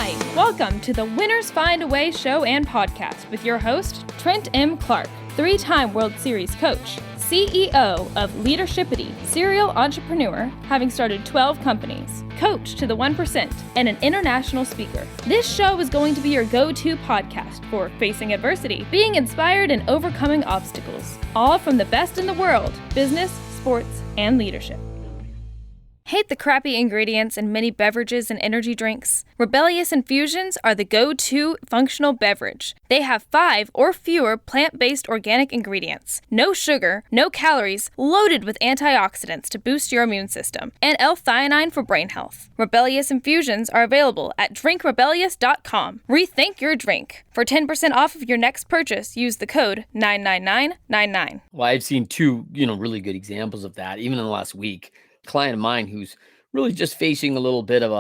Hi, welcome to the Winners Find a Way show and podcast with your host, Trent M. Clark, 3-time World Series coach, CEO of Leadershipity, serial entrepreneur, having started 12 companies, coach to the 1%, and an international speaker. This show is going to be your go-to podcast for facing adversity, being inspired, and overcoming obstacles, all from the best in the world, business, sports, and leadership. Hate the crappy ingredients in many beverages and energy drinks? Rebellious Infusions are the go-to functional beverage. They have 5 or fewer plant-based organic ingredients, no sugar, no calories, loaded with antioxidants to boost your immune system, and L-theanine for brain health. Rebellious Infusions are available at drinkrebellious.com. Rethink your drink. For 10% off of your next purchase, use the code 99999. Well, I've seen two, really good examples of that, even in the last week. Client of mine who's really just facing a little bit of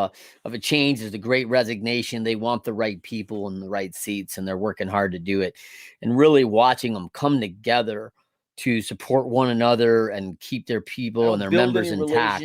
a change. There's a great resignation. They want the right people in the right seats, and they're working hard to do it. And really watching them come together to support one another and keep their people and their members intact,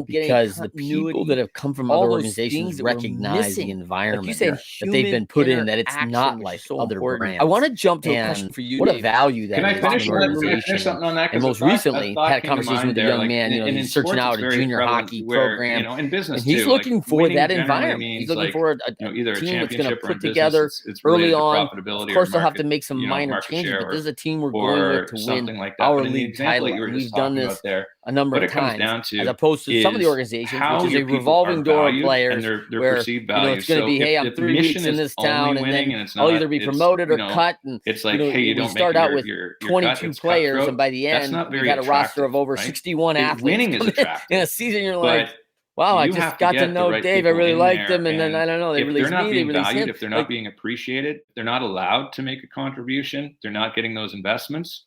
because the people that have come from other organizations recognize the environment that they've been put in, that it's not like other brands. I want to jump to a question for you. What a value that is to an organization. And most recently, had a conversation with a young man, he's searching out a junior hockey program, in business, and he's looking for that environment. He's looking for a team that's going to put together early on. Of course, they'll have to make some minor changes, but this is a team we're going with to win our league title. We've done this a number of times, as opposed to some of the organizations, which is a revolving door of players where it's going to be, hey, I'm 3 weeks in this town, and then I'll either be promoted or cut. And it's like, hey, you don't start out with 22 players, and by the end, you got a roster of over 61 athletes. Winning is attractive in a season. You're like, wow, I just got to know Dave. I really liked them, and then I don't know, they released me. They released him. If they're not being appreciated, they're not allowed to make a contribution. They're not getting those investments.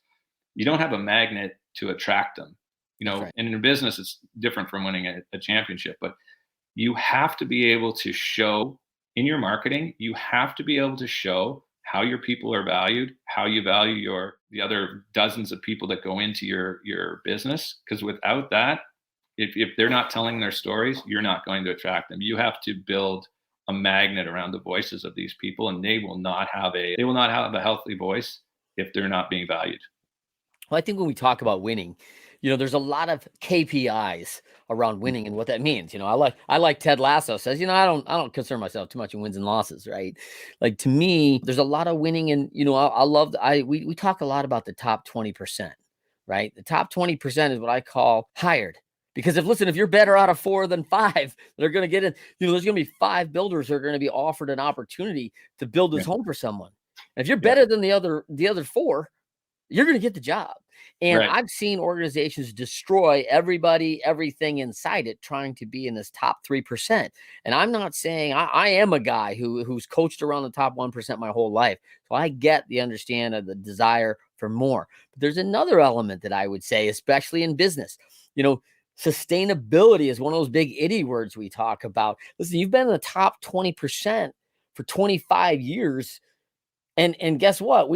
You don't have a magnet to attract them, right. And in business, it's different from winning a championship, but you have to be able to show in your marketing, you have to be able to show how your people are valued, how you value the other dozens of people that go into your business. Because without that, if they're not telling their stories, you're not going to attract them. You have to build a magnet around the voices of these people, and they will not have a healthy voice if they're not being valued. Well, I think when we talk about winning, there's a lot of KPIs around winning and what that means. I like Ted Lasso says, I don't concern myself too much in wins and losses, right? Like, to me, there's a lot of winning, and we talk a lot about the top 20%, right? The top 20% is what I call hired. Because if you're better out of 4 than 5, they're going to get in. There's going to be 5 builders who are going to be offered an opportunity to build this home for someone. And if you're better than the other 4, you're going to get the job. And I've seen organizations destroy everything inside it, trying to be in this top 3%. And I'm not saying I am a guy who's coached around the top 1% my whole life. So I get the understand of the desire for more. But there's another element that I would say, especially in business, sustainability is one of those big itty words we talk about. Listen, you've been in the top 20% for 25 years. And guess what?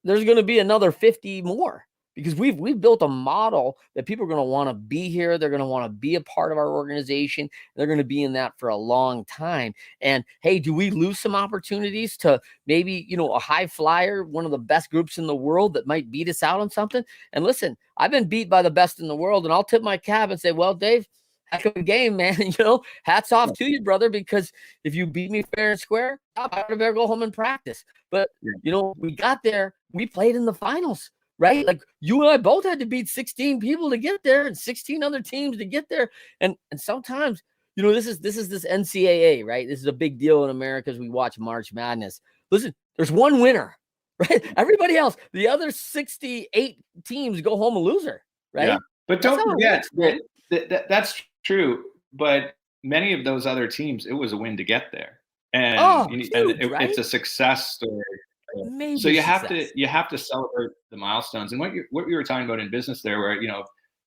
There's going to be another 50 more, because we've built a model that people are going to want to be here. They're going to want to be a part of our organization. They're going to be in that for a long time. And hey, do we lose some opportunities to maybe, a high flyer, one of the best groups in the world that might beat us out on something? And listen, I've been beat by the best in the world, and I'll tip my cap and say, well, Dave, heck of a game, man. Hats off to you, brother, because if you beat me fair and square, I better go home and practice. But, we got there. We played in the finals, right? Like, you and I both had to beat 16 people to get there, and 16 other teams to get there. And sometimes, this is this NCAA, right? This is a big deal in America as we watch March Madness. Listen, there's one winner, right? Everybody else, the other 68 teams go home a loser, right? Yeah. But don't forget that's true, but many of those other teams, it was a win to get there, and, it's a success story. So you have to celebrate the milestones, and what you were talking about in business there, where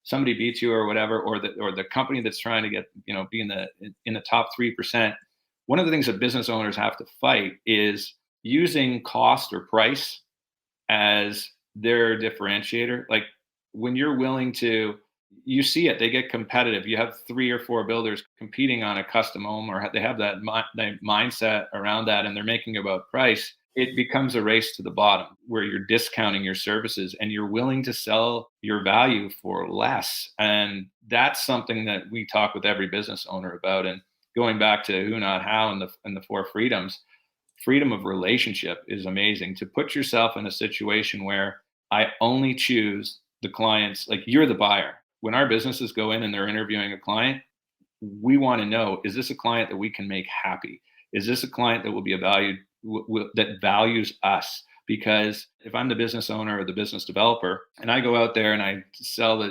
somebody beats you or whatever, or the company that's trying to get be in the top 3%. One of the things that business owners have to fight is using cost or price as their differentiator. Like, when you're willing to you see it. They get competitive. You have 3 or 4 builders competing on a custom home, or they have that mindset around that, and they're making about price. It becomes a race to the bottom where you're discounting your services and you're willing to sell your value for less. And that's something that we talk with every business owner about. And going back to who, not how, and the 4 freedoms, freedom of relationship is amazing. To put yourself in a situation where I only choose the clients, like you're the buyer. When our businesses go in and they're interviewing a client, we want to know, is this a client that we can make happy? Is this a client that will be valued, that values us? Because if I'm the business owner or the business developer and I go out there and I sell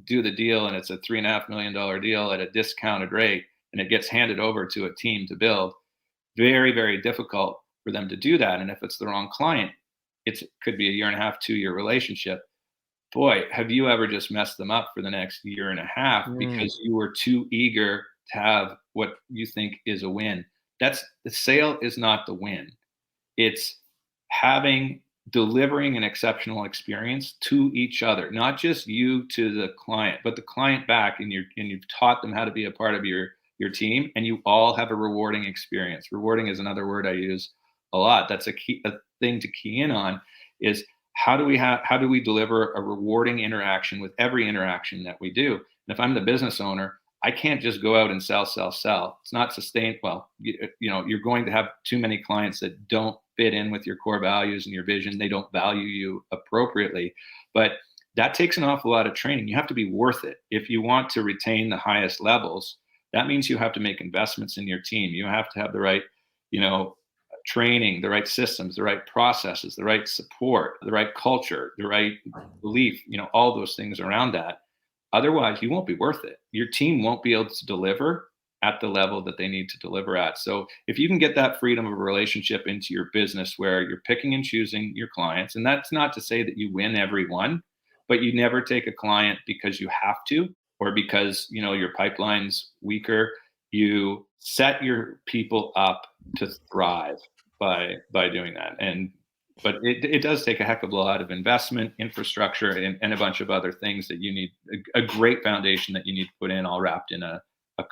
do the deal, and it's a $3.5 million deal at a discounted rate, and it gets handed over to a team to build, very, very difficult for them to do that. And if it's the wrong client, it could be a 1.5 year, 2 year relationship. Boy, have you ever just messed them up for the next 1.5 years because you were too eager to have what you think is a win. The sale is not the win. It's delivering an exceptional experience to each other, not just you to the client, but the client back, and you've taught them how to be a part of your team, and you all have a rewarding experience. Rewarding is another word I use a lot. That's a thing to key in on, is how do we deliver a rewarding interaction with every interaction that we do? And if I'm the business owner, I can't just go out and sell. It's not sustained. Well, you're going to have too many clients that don't fit in with your core values and your vision. They don't value you appropriately. But that takes an awful lot of training. You have to be worth it. If you want to retain the highest levels, that means you have to make investments in your team. You have to have the right, training, the right systems, the right processes, the right support, the right culture, the right belief, all those things around that. Otherwise, you won't be worth it. Your team won't be able to deliver at the level that they need to deliver at. So if you can get that freedom of a relationship into your business where you're picking and choosing your clients, and that's not to say that you win every one, but you never take a client because you have to, or because, your pipeline's weaker. You set your people up to thrive by doing that. But it does take a heck of a lot of investment, infrastructure, and a bunch of other things that you need, a great foundation that you need to put in, all wrapped in a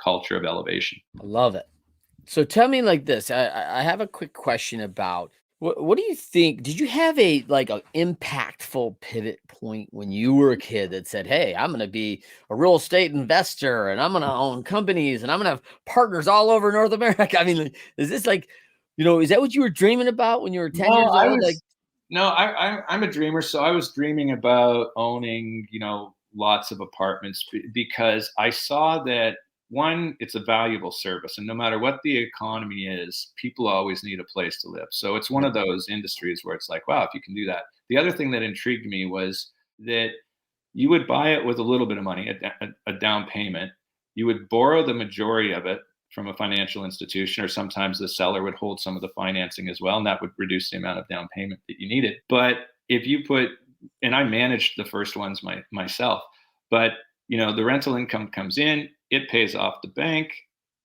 culture of elevation. I love it. So tell me like this, I have a quick question about what do you think? Did you have a impactful pivot point when you were a kid that said, hey, I'm going to be a real estate investor and I'm going to own companies and I'm going to have partners all over North America? I mean, is this is that what you were dreaming about when you were 10 years old? I'm a dreamer. So I was dreaming about owning, lots of apartments because I saw that, one, it's a valuable service. And no matter what the economy is, people always need a place to live. So it's one of those industries where it's like, wow, if you can do that. The other thing that intrigued me was that you would buy it with a little bit of money, a down payment. You would borrow the majority of it from a financial institution, or sometimes the seller would hold some of the financing as well, and that would reduce the amount of down payment that you needed. But if you and I managed the first ones myself, but the rental income comes in, it pays off the bank.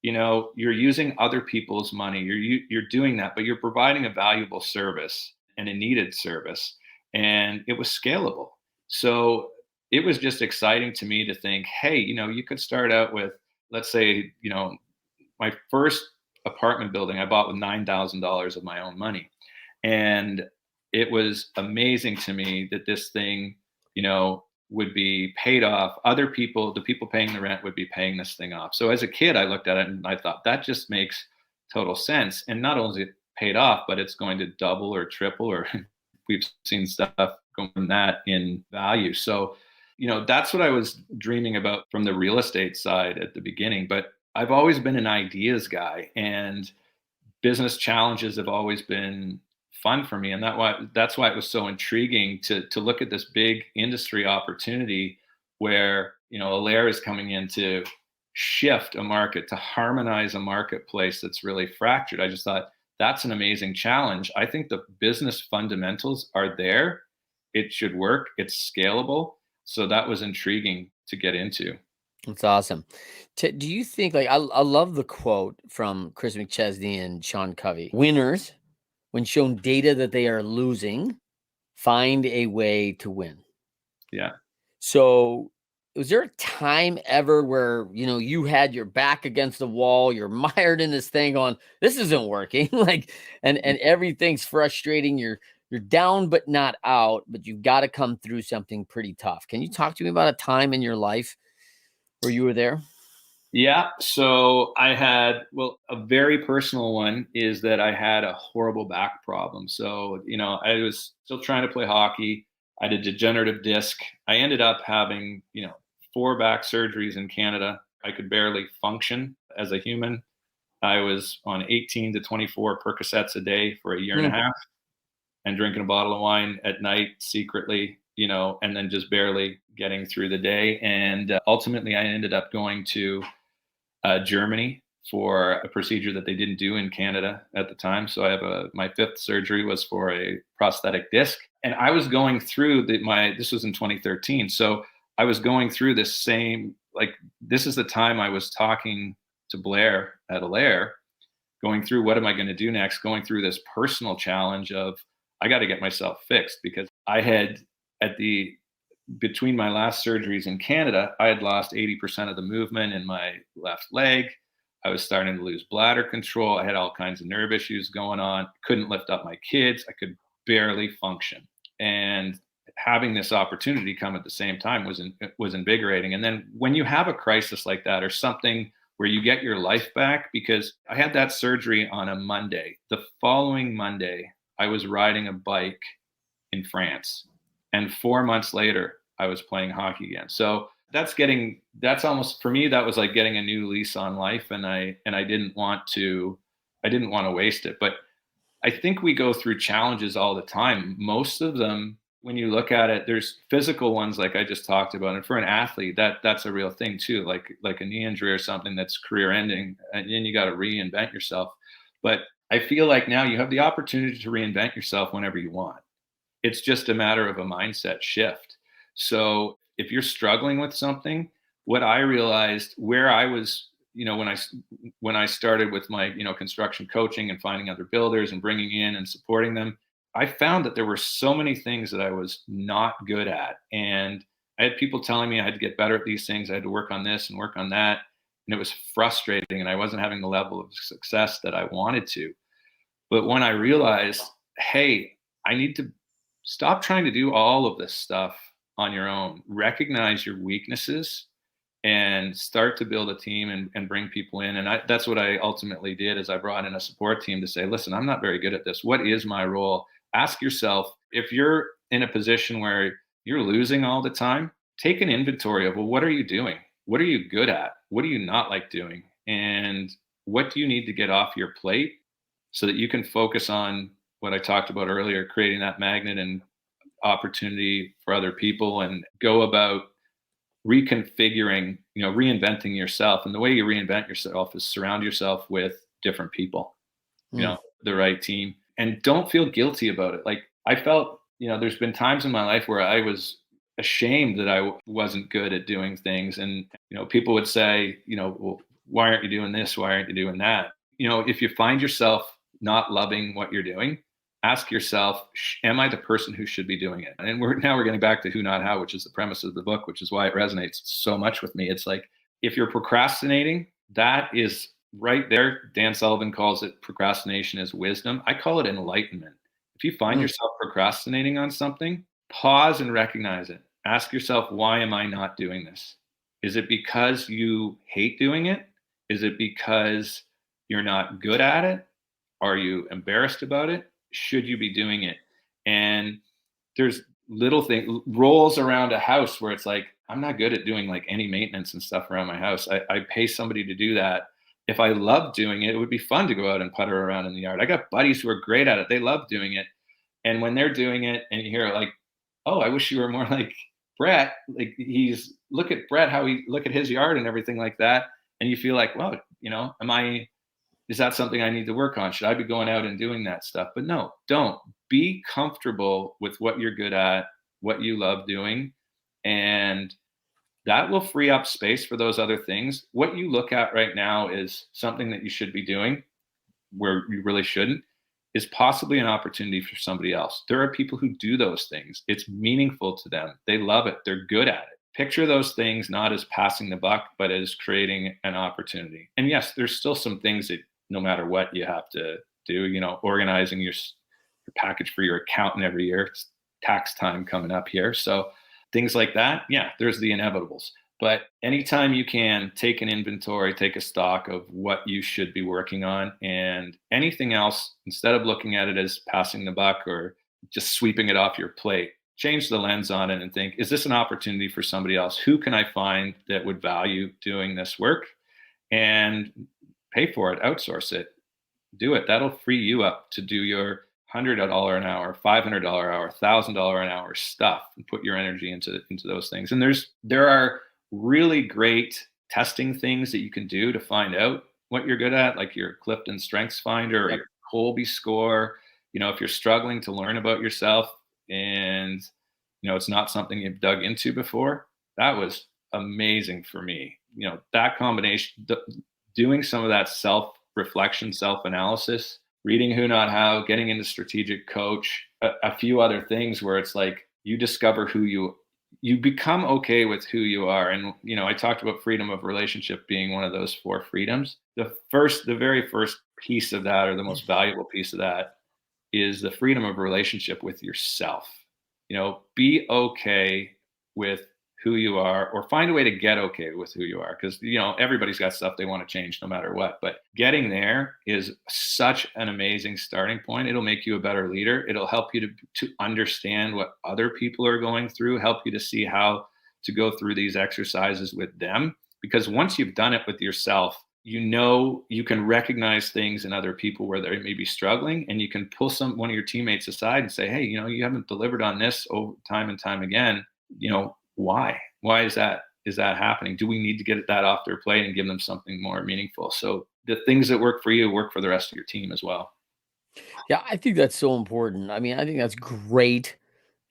You're using other people's money. You're doing that, but you're providing a valuable service and a needed service, and it was scalable. So it was just exciting to me to think, hey, you could start out with, let's say, my first apartment building I bought with $9,000 of my own money. And it was amazing to me that this thing, would be paid off. Other people, the people paying the rent, would be paying this thing off. So as a kid, I looked at it and I thought that just makes total sense. And not only is it paid off, but it's going to double or triple, or we've seen stuff go from that in value. So, that's what I was dreaming about from the real estate side at the beginning. But I've always been an ideas guy, and business challenges have always been fun for me. And that's why it was so intriguing to look at this big industry opportunity where, Alaire is coming in to shift a market, to harmonize a marketplace that's really fractured. I just thought that's an amazing challenge. I think the business fundamentals are there. It should work. It's scalable. So that was intriguing to get into. That's awesome. Do you think, I love the quote from Chris McChesney and Sean Covey: winners, when shown data that they are losing, find a way to win. Yeah. So Was there a time ever where, you had your back against the wall, you're mired in this thing on this isn't working, like, and everything's frustrating. You're down but not out, but you've got to come through something pretty tough. Can you talk to me about a time in your life where you were there? Yeah. So I had, well, a very personal one is that I had a horrible back problem. So, I was still trying to play hockey. I had a degenerative disc. I ended up having, 4 back surgeries in Canada. I could barely function as a human. I was on 18 to 24 Percocets a day for a year and a Mm, half and drinking a bottle of wine at night secretly, and then just barely getting through the day. And ultimately, I ended up going to Germany for a procedure that they didn't do in Canada at the time. So I have my 5th surgery was for a prosthetic disc, and I was going through this was in 2013. So I was going through this same, like, this is the time I was talking to Blair at Alaire, going through what am I going to do next, going through this personal challenge of I got to get myself fixed because I had at the between my last surgeries in Canada, I had lost 80% of the movement in my left leg. I was starting to lose bladder control. I had all kinds of nerve issues going on. Couldn't lift up my kids. I could barely function. And having this opportunity come at the same time was invigorating. And then when you have a crisis like that or something where you get your life back, because I had that surgery on a Monday. The following Monday, I was riding a bike in France. And 4 months later, I was playing hockey again. So that's almost, for me, that was like getting a new lease on life. And I didn't want to waste it. But I think we go through challenges all the time. Most of them, when you look at it, there's physical ones like I just talked about. And for an athlete, that's a real thing too, like a knee injury or something that's career ending, and then you got to reinvent yourself. But I feel like now you have the opportunity to reinvent yourself whenever you want. It's just a matter of a mindset shift. So if you're struggling with something, what I realized where I was, when I started with my, construction coaching and finding other builders and bringing in and supporting them, I found that there were so many things that I was not good at. And I had people telling me I had to get better at these things. I had to work on this and work on that. And it was frustrating. And I wasn't having the level of success that I wanted to. But when I realized, hey, I need to stop trying to do all of this stuff on your own, recognize your weaknesses and start to build a team and bring people in. And that's what I ultimately did is I brought in a support team to say, listen, I'm not very good at this. What is my role? Ask yourself, if you're in a position where you're losing all the time, take an inventory of, well, what are you doing? What are you good at? What do you not like doing? And what do you need to get off your plate so that you can focus on what I talked about earlier, creating that magnet and opportunity for other people, and go about reconfiguring, reinventing yourself. And the way you reinvent yourself is surround yourself with different people, mm, the right team, and don't feel guilty about it. Like I felt, there's been times in my life where I was ashamed that I wasn't good at doing things. And, people would say, well, why aren't you doing this? Why aren't you doing that? If you find yourself not loving what you're doing, ask yourself, am I the person who should be doing it? And we're getting back to who, not how, which is the premise of the book, which is why it resonates so much with me. It's like, if you're procrastinating, that is right there. Dan Sullivan calls it procrastination as wisdom. I call it enlightenment. If you find mm, yourself procrastinating on something, pause and recognize it. Ask yourself, why am I not doing this? Is it because you hate doing it? Is it because you're not good at it? Are you embarrassed about it? Should you be doing it? And there's little things, rolls around a house where it's like, I'm not good at doing like any maintenance and stuff around my house. I pay somebody to do that. If I loved doing it, it would be fun to go out and putter around in the yard. I got buddies who are great at it. They love doing it. And when they're doing it and you hear like, oh, I wish you were more like Brett. Like look at Brett, look at his yard and everything like that. And you feel like, well, is that something I need to work on? Should I be going out and doing that stuff? But no, don't. Be comfortable with what you're good at, what you love doing, and that will free up space for those other things. What you look at right now is something that you should be doing where you really shouldn't, is possibly an opportunity for somebody else. There are people who do those things. It's meaningful to them. They love it. They're good at it. picture those things not as passing the buck, but as creating an opportunity. And yes, there's still some things that no matter what you have to do, organizing your package for your accountant every year. It's tax time coming up here. So things like that, yeah, there's the inevitables. But anytime you can take an inventory, take a stock of what you should be working on, and anything else, instead of looking at it as passing the buck or just sweeping it off your plate, change the lens on it and think, is this an opportunity for somebody else? Who can I find that would value doing this work? And pay for it, outsource it, do it. That'll free you up to do your $100 an hour, $500 an hour, $1,000 an hour stuff, and put your energy into those things. And there are really great testing things that you can do to find out what you're good at, like your Clifton Strengths Finder or your Colby score. If you're struggling to learn about yourself and it's not something you've dug into before, that was amazing for me. That combination, doing some of that self-reflection, self-analysis, reading Who Not How, getting into Strategic Coach, a few other things where it's like you discover who you become okay with who you are. And, I talked about freedom of relationship being one of those 4 freedoms. The very first piece of that, or the most valuable piece of that, is the freedom of relationship with yourself. Be okay with who you are, or find a way to get okay with who you are. Because, everybody's got stuff they want to change no matter what. But getting there is such an amazing starting point. It'll make you a better leader. It'll help you to understand what other people are going through, help you to see how to go through these exercises with them. Because once you've done it with yourself, you can recognize things in other people where they may be struggling, and you can pull one of your teammates aside and say, hey, you haven't delivered on this over time and time again. Why is that happening? Do we need to get that off their plate and give them something more meaningful? So the things that work for you work for the rest of your team as well. Yeah, I think that's so important. I mean, I think that's great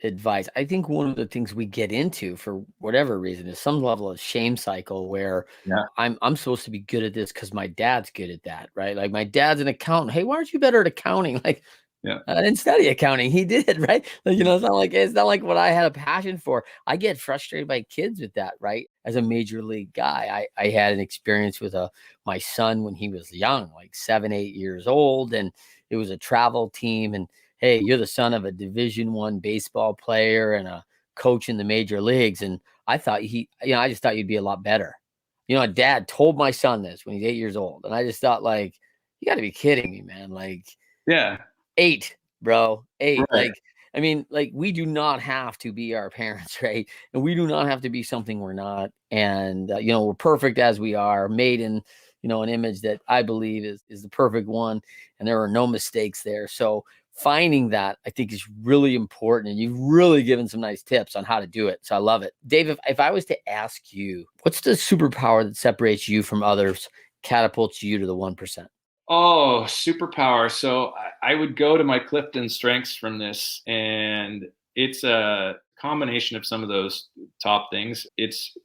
advice. I think one of the things we get into for whatever reason is some level of shame cycle where I'm supposed to be good at this because my dad's good at that, right? Like my dad's an accountant. Hey, why aren't you better at accounting? Like, I didn't study accounting. He did, right? Like, it's not like what I had a passion for. I get frustrated by kids with that, right? As a major league guy, I had an experience with my son when he was young, like 7, 8 years old, and it was a travel team. And hey, you're the son of a Division I baseball player and a coach in the major leagues. And I thought I just thought you'd be a lot better. Dad told my son this when he's 8 years old. And I just thought, like, you got to be kidding me, man. Like, 8, bro, 8. Right. Like, we do not have to be our parents, right? And we do not have to be something we're not. And, we're perfect as we are, made in, an image that I believe is the perfect one. And there are no mistakes there. So finding that, I think, is really important. And you've really given some nice tips on how to do it. So I love it. Dave, if I was to ask you, what's the superpower that separates you from others, catapults you to the 1%? Oh, superpower. So I would go to my Clifton Strengths from this, and it's a combination of some of those top things. It's,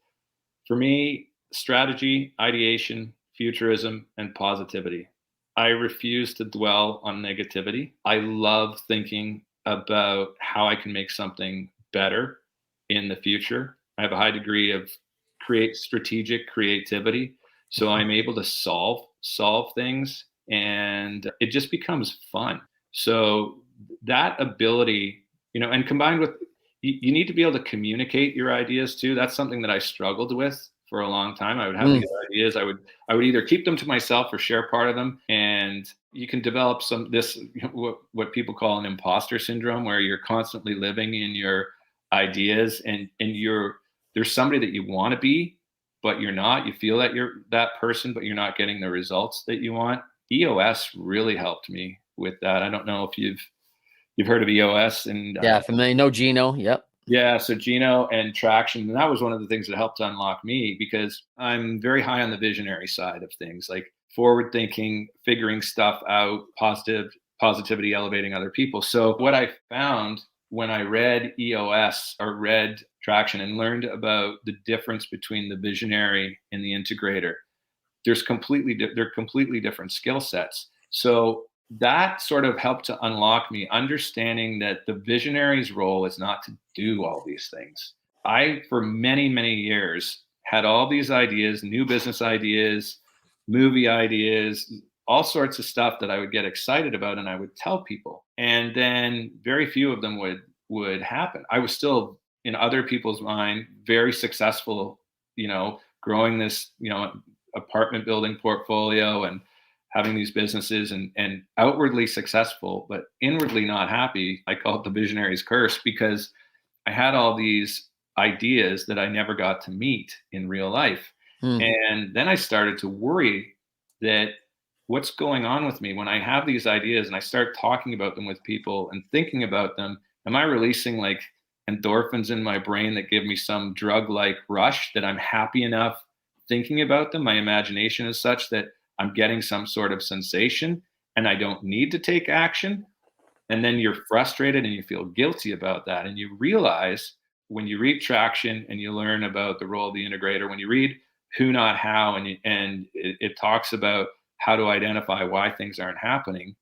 for me, strategy, ideation, futurism, and positivity. I refuse to dwell on negativity. I love thinking about how I can make something better in the future. I have a high degree of strategic creativity. So I'm able to solve things, and it just becomes fun. So that ability, and combined with, you need to be able to communicate your ideas too. That's something that I struggled with for a long time. I would have these ideas. I would either keep them to myself or share part of them. And you can develop what people call an imposter syndrome, where you're constantly living in your ideas, and there's somebody that you want to be, but you're not. You feel that you're that person, but you're not getting the results that you want. EOS really helped me with that. I don't know if you've heard of EOS. And familiar. No, Gino. Yep. Yeah, so Gino and Traction, and that was one of the things that helped to unlock me, because I'm very high on the visionary side of things, like forward thinking, figuring stuff out, positivity, elevating other people. So what I found when I read EOS or read Traction and learned about the difference between the visionary and the integrator, they're completely different skill sets. So that sort of helped to unlock me understanding that the visionary's role is not to do all these things. I, for many, many years, had all these ideas, new business ideas, movie ideas, all sorts of stuff that I would get excited about and I would tell people. And then very few of them would happen. I was still, in other people's mind, very successful, growing this, apartment building portfolio and having these businesses and outwardly successful, but inwardly not happy. I call it the visionary's curse, because I had all these ideas that I never got to meet in real life. And then I started to worry that what's going on with me when I have these ideas and I start talking about them with people and thinking about them, am I releasing like endorphins in my brain that give me some drug-like rush that I'm happy enough thinking about them? My imagination is such that I'm getting some sort of sensation and I don't need to take action. And then you're frustrated and you feel guilty about that. And you realize when you read Traction and you learn about the role of the integrator, when you read Who Not How, and it talks about how to identify why things aren't happening,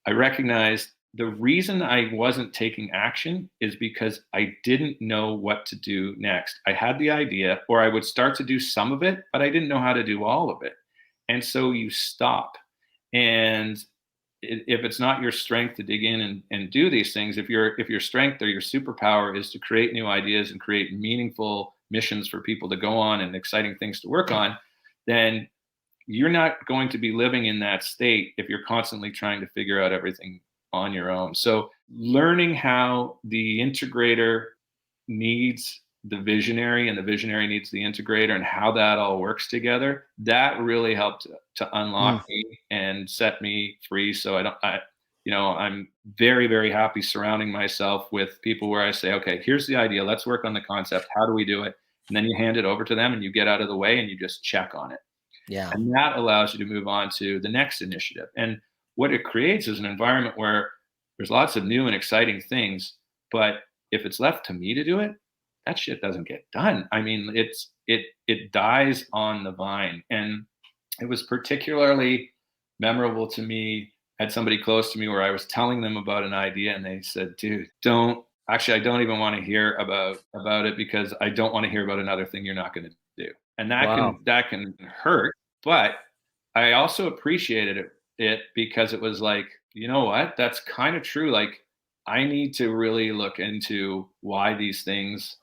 I recognized the reason I wasn't taking action is because I didn't know what to do next. I had the idea, or I would start to do some of it, but I didn't know how to do all of it. And so you stop. And if it's not your strength to dig in and do these things, if your strength or your superpower is to create new ideas and create meaningful missions for people to go on and exciting things to work on, then you're not going to be living in that state if you're constantly trying to figure out everything on your own. So learning how the integrator needs the visionary and the visionary needs the integrator and how that all works together, that really helped to unlock me and set me free. So I'm very, very happy surrounding myself with people where I say, okay, here's the idea. Let's work on the concept. How do we do it? And then you hand it over to them and you get out of the way and you just check on it. Yeah. And that allows you to move on to the next initiative. And what it creates is an environment where there's lots of new and exciting things, but if it's left to me to do it, that shit doesn't get done. I mean, it dies on the vine. And it was particularly memorable to me. I had somebody close to me where I was telling them about an idea and they said, dude, I don't even want to hear about it because I don't want to hear about another thing you're not going to do. And that can hurt, but I also appreciated it because it was like, you know what? That's kind of true. Like, I need to really look into why these things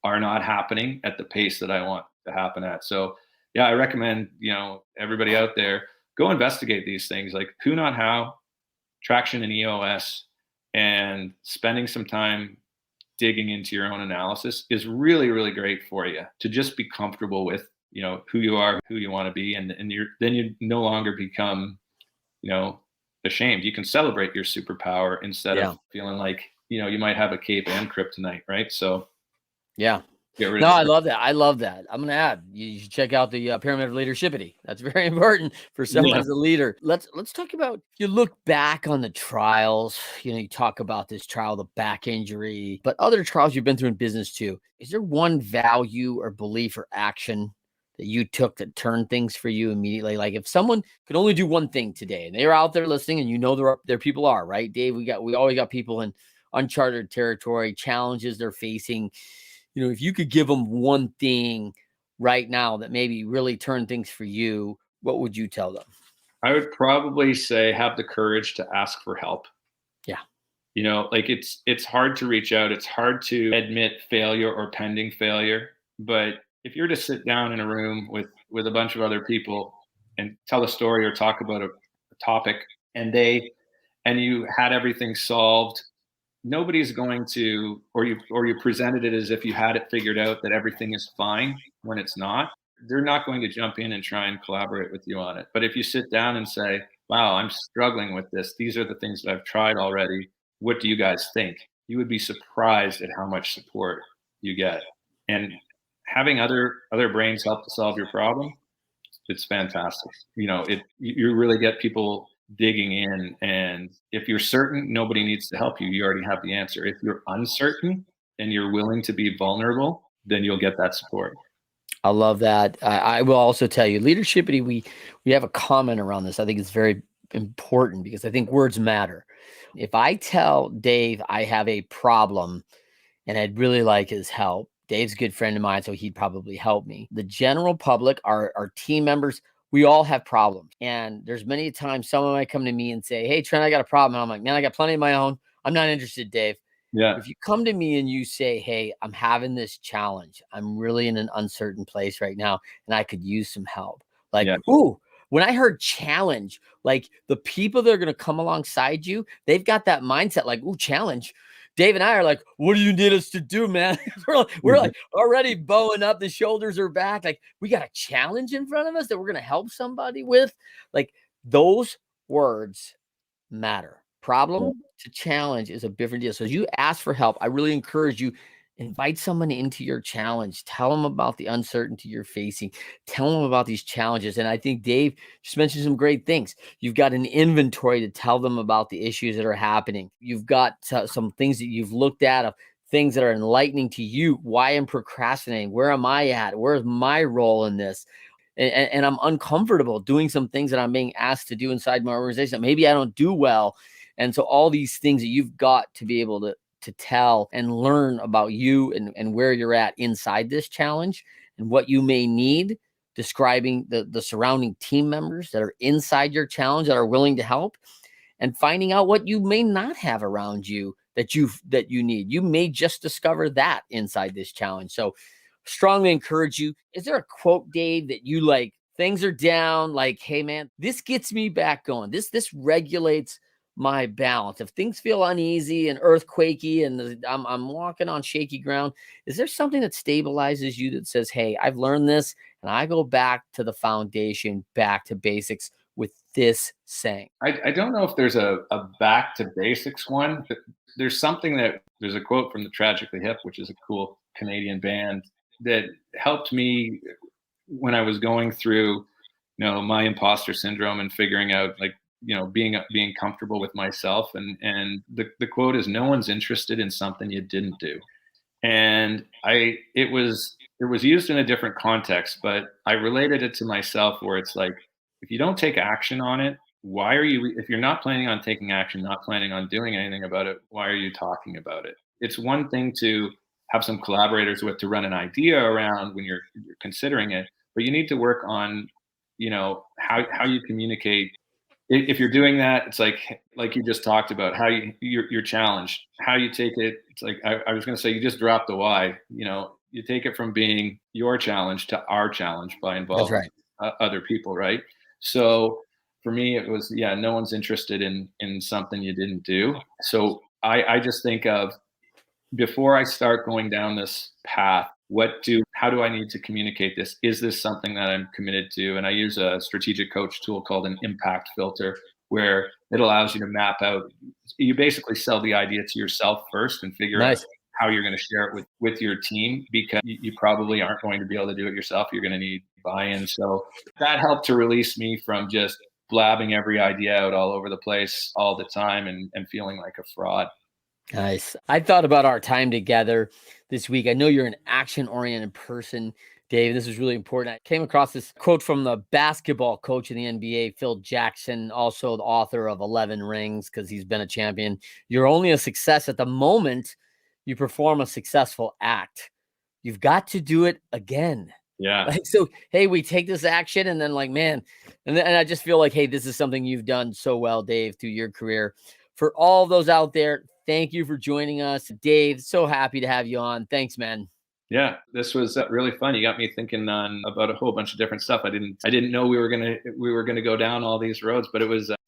are not happening at the pace that I want to happen at. So yeah, I recommend, everybody out there, go investigate these things like Who Not How, Traction and EOS, and spending some time digging into your own analysis is really, really great for you to just be comfortable with, who you are, who you want to be. And then you no longer become, ashamed. You can celebrate your superpower instead of feeling like, you might have a cape and kryptonite, right? So yeah. I love that. I'm going to add, you should check out the Pyramid of Leadershipity. That's very important for someone as a leader. Let's talk about, you look back on the trials, you talk about this trial, the back injury, but other trials you've been through in business too. Is there one value or belief or action that you took that turned things for you immediately? Like if someone could only do one thing today and they're out there listening and there people are, right? Dave, we always got people in uncharted territory, challenges they're facing. If you could give them one thing right now that maybe really turned things for you, what would you tell them? I would probably say have the courage to ask for help. Yeah. Like it's hard to reach out. It's hard to admit failure or pending failure. But if you're to sit down in a room with a bunch of other people and tell a story or talk about a topic and you had everything solved, nobody's going to, or you presented it as if you had it figured out that everything is fine when it's not. They're not going to jump in and try and collaborate with you on it. But if you sit down and say, wow, I'm struggling with this. These are the things that I've tried already. What do you guys think? You would be surprised at how much support you get. And having other brains help to solve your problem, it's fantastic. You really get people digging in, and if you're certain nobody needs to help you, you already have the answer. If you're uncertain and you're willing to be vulnerable, then you'll get that support. I love that. I will also tell you, Leadershipity, we have a comment around this. I think it's very important because I think words matter. If I tell Dave I have a problem and I'd really like his help, Dave's a good friend of mine, so he'd probably help me. The general public, our team members, we all have problems. And there's many times someone might come to me and say, hey, Trent, I got a problem. And I'm like, man, I got plenty of my own. I'm not interested, Dave. Yeah. If you come to me and you say, hey, I'm having this challenge, I'm really in an uncertain place right now, and I could use some help. Like, ooh, when I heard challenge, like the people that are going to come alongside you, they've got that mindset like, ooh, challenge. Dave and I are like, what do you need us to do, man? we're like already bowing up. The shoulders are back. Like, we got a challenge in front of us that we're going to help somebody with. Like, those words matter. Problem to challenge is a different deal. So as you ask for help, I really encourage you, invite someone into your challenge. Tell them about the uncertainty you're facing. Tell them about these challenges. And I think Dave just mentioned some great things. You've got an inventory to tell them about the issues that are happening. You've got some things that you've looked at of things that are enlightening to you. Why I'm procrastinating? Where am I at? Where's my role in this? And I'm uncomfortable doing some things that I'm being asked to do inside my organization. Maybe I don't do well. And so all these things that you've got to be able to tell and learn about you and where you're at inside this challenge and what you may need, describing the surrounding team members that are inside your challenge that are willing to help, and finding out what you may not have around you that you need. You may just discover that inside this challenge. So strongly encourage you. Is there a quote, Dave, that you like? Things are down, like, hey man, this gets me back going. This regulates my balance. If things feel uneasy and earthquakey and I'm walking on shaky ground, is there something that stabilizes you that says, hey, I've learned this and I go back to the foundation, back to basics with this saying? I don't know if there's a back to basics one, but there's a quote from the Tragically Hip, which is a cool Canadian band that helped me when I was going through, my imposter syndrome and figuring out being comfortable with myself. And the quote is, no one's interested in something you didn't do. And it was used in a different context, but I related it to myself, where it's like, if you don't take action on it, if you're not planning on taking action, not planning on doing anything about it, why are you talking about it? It's one thing to have some collaborators with to run an idea around when you're considering it, but you need to work on, how you communicate. If you're doing that, it's like you just talked about, how you're challenged, how you take it. It's like, I was going to say, you just drop the why. You take it from being your challenge to our challenge by involving other people, right? So for me, it was, no one's interested in something you didn't do. So I just think of, before I start going down this path, how do I need to communicate this? Is this something that I'm committed to? And I use a strategic coach tool called an impact filter, where it allows you to map out, you basically sell the idea to yourself first and figure out how you're going to share it with your team, because you probably aren't going to be able to do it yourself. You're going to need buy-in. So that helped to release me from just blabbing every idea out all over the place all the time and feeling like a fraud. Nice. I thought about our time together this week. I know you're an action-oriented person, Dave. This is really important. I came across this quote from the basketball coach in the NBA, Phil Jackson, also the author of 11 Rings, because he's been a champion. You're only a success at the moment you perform a successful act. You've got to do it again. Yeah. So, hey, we take this action and then man, and I just feel like, hey, this is something you've done so well, Dave, through your career. For all those out there, thank you for joining us. Dave, so happy to have you on. Thanks, man. Yeah, this was really fun. You got me thinking about a whole bunch of different stuff. I didn't know we were gonna go down all these roads, but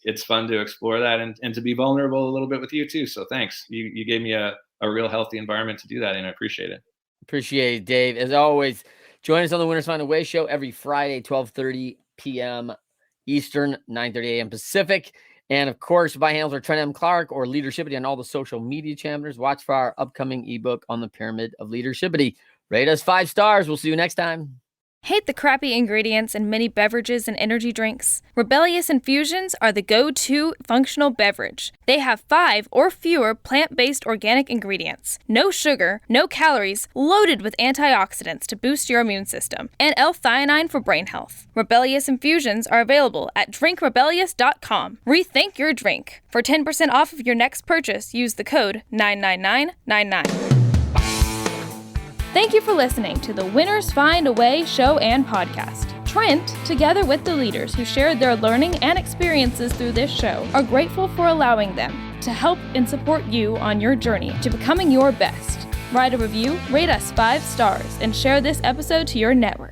it's fun to explore that and to be vulnerable a little bit with you too. So thanks. You gave me a real healthy environment to do that, and I appreciate it. Appreciate it, Dave. As always, join us on the Winners Find a Way show every Friday, 12:30 p.m. Eastern, 9:30 a.m. Pacific. And of course, my handles are Trent Clark or Leadershipity on all the social media channels. Watch for our upcoming ebook on the Pyramid of Leadershipity. Rate us 5 stars. We'll see you next time. Hate the crappy ingredients in many beverages and energy drinks? Rebellious Infusions are the go-to functional beverage. They have 5 or fewer plant-based organic ingredients, no sugar, no calories, loaded with antioxidants to boost your immune system, and L-theanine for brain health. Rebellious Infusions are available at drinkrebellious.com. Rethink your drink. For 10% off of your next purchase, use the code 99999. Thank you for listening to the Winners Find a Way show and podcast. Trent, together with the leaders who shared their learning and experiences through this show, are grateful for allowing them to help and support you on your journey to becoming your best. Write a review, rate us 5 stars, and share this episode to your network.